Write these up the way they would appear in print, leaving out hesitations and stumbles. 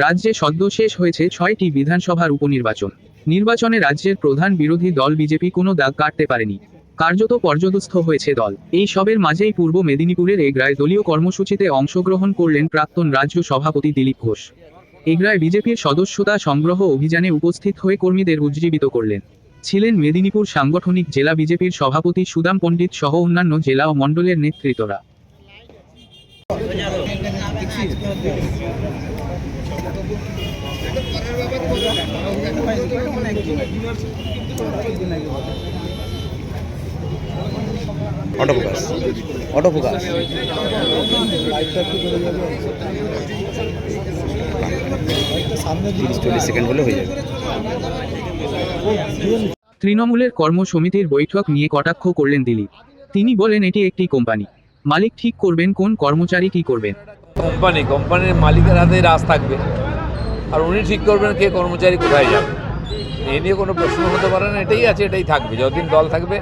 রাজ্যে সদ্য শেষ হয়েছে 6টি বিধানসভার উপনির্বাচন। নির্বাচনে রাজ্যের প্রধান বিরোধী দল বিজেপি কোনো দাগ কাটতে পারেনি, কার্যত পর্যদস্ত হয়েছে দল। এই সবের মাঝেই পূর্ব মেদিনীপুরের এগরায় দলীয় কর্মসূচিতে অংশগ্রহণ করলেন প্রাক্তন রাজ্য সভাপতি দিলীপ ঘোষ। এগরায় বিজেপির সদস্যতা সংগ্রহ অভিযানে উপস্থিত হয়ে কর্মীদের উজ্জীবিত করলেন। ছিলেন মেদিনীপুর সাংগঠনিক জেলা বিজেপির সভাপতি সুদাম পণ্ডিত সহ অন্যান্য জেলা ও মণ্ডলের নেতৃত্বরা। অটোফোকাস 30-40 সেকেন্ড হলে হয়ে যাবে। তৃণমূলের কর্মসমিতির বৈঠক নিয়ে কটাক্ষ করলেন দিলীপ। তিনি বলেন, এটি একটি কোম্পানি, মালিক ঠিক করবেন কোন কর্মচারী কি করবেন। কোম্পানির মালিকের হাতে রাজ থাকবে, আর উনি ঠিক করবেন কে কর্মচারী কোথায় যাবে। এ নিয়ে কোনো প্রশ্ন হতে পারে না। এটাই আছে, এটাই থাকবে, যতদিন দল থাকবে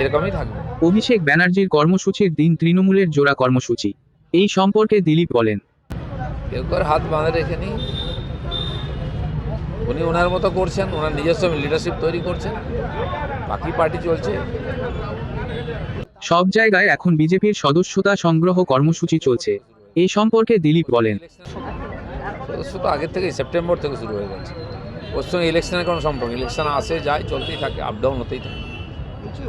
এরকমই থাকবে। অভিষেক ব্যানার্জির কর্মসূচির দিন তৃণমূলের জোড়া কর্মসূচি। এই সম্পর্কে দিলীপ বলেন, কেউ করে হাত বাঁধে রেখেনি, উনি ওনার মতো করছেন, ওনার নিজস্ব লিডারশিপ তৈরি করছেন, বাকি পার্টি চলছে। সব জায়গায় এখন বিজেপির সদস্যতা সংগ্রহ কর্মসূচি চলছে। এই সম্পর্কে দিলীপ বলেন, সদস্যতা আগের থেকেই সেপ্টেম্বর থেকে শুরু হয়ে গেছে। ওর সঙ্গে ইলেকশনের কোনো সম্পর্ক, ইলেকশন আসে যায়, চলতেই থাকে, আপ ডাউন হতেই থাকে।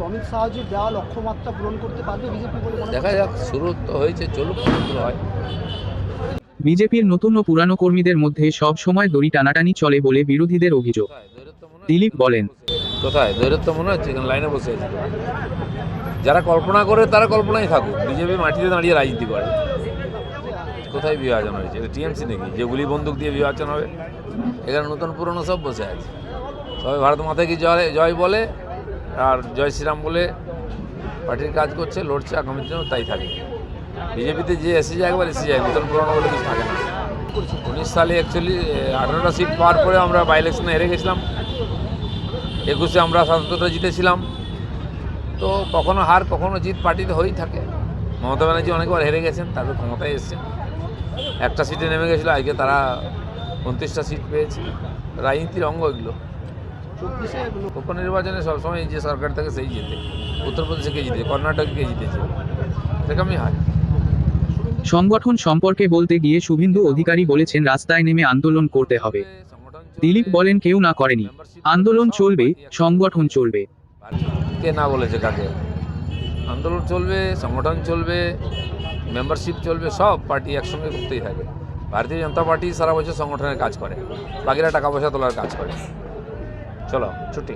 অমিত শাহজি দেওয়া লক্ষ্যমাত্রা পূরণ করতে পারবে বিজেপি বলে দেখা যাক, শুরু তো হয়েছে, চলুক, কতদূর হয়। বিজেপির নতুন ও পুরানো কর্মীদের মধ্যে সব সময় দড়ি টানাটানি চলে বলে বিরোধীদের অভিযোগ। দিলীপ বলেন, কোথায় দৈরত্ব মনে হচ্ছে? এখানে লাইনে বসে আছে। যারা কল্পনা করে তারা কল্পনাই থাকুক, বিজেপি মাটিতে দাঁড়িয়ে রাজনীতি করে। কোথায় বিভাজন হয়েছে? এটা টিএমসি নাকি যে গুলি বন্দুক দিয়ে বিভাজন হবে? এখানে নতুন পুরনো সব বসে আছে, সবাই ভারত মাতা কি জয় বলে আর জয় শ্রীরাম বলে পার্টির কাজ করছে, লড়ছে, আগামীর জন্য তাই থাকে। বিজেপিতে যে এসে যায় একবার এসে যায়, নতুন পুরনো বলে কিছু থাকে না। 19 সালে অ্যাকচুয়ালি 18টা সিট পাওয়ার পরে আমরা বাই ইলেকশনে হেরে গেছিলাম। 21-এ আমরা 77টা জিতেছিলাম। তো কখনো হার কখনো জিত পার্টিতে হয়েই থাকে। মমতা ব্যানার্জি অনেকবার হেরে গেছেন, তারপর ক্ষমতায় এসছেন। একটা সিটে নেমে গেছিলো, আজকে তারা 29টা সিট পেয়েছে। রাজনীতির অঙ্গ এগুলো। উপনির্বাচনে সবসময় যে সরকার থাকে সেই জিতে। উত্তরপ্রদেশে কে জিতে, কর্ণাটকে কে জিতেছে, এরকমই হয়। সংগঠন সম্পর্কে বলতে গিয়ে শুভেন্দু অধিকারী বলেছেন, রাস্তায় নেমে আন্দোলন করতে হবে। দিলীপ বলেন, কেউ না করেনি, আন্দোলন চলবে, সংগঠন চলবে। কে না বলেছে কাকে? আন্দোলন চলবে, সংগঠন চলবে, মেম্বারশিপ চলবে, সব পার্টি একসঙ্গে করতেই থাকে। ভারতীয় জনতা পার্টি সারা বছর সংগঠনের কাজ করে, বাকিরা টাকা পয়সা তোলার কাজ করে। চলো ছুটি।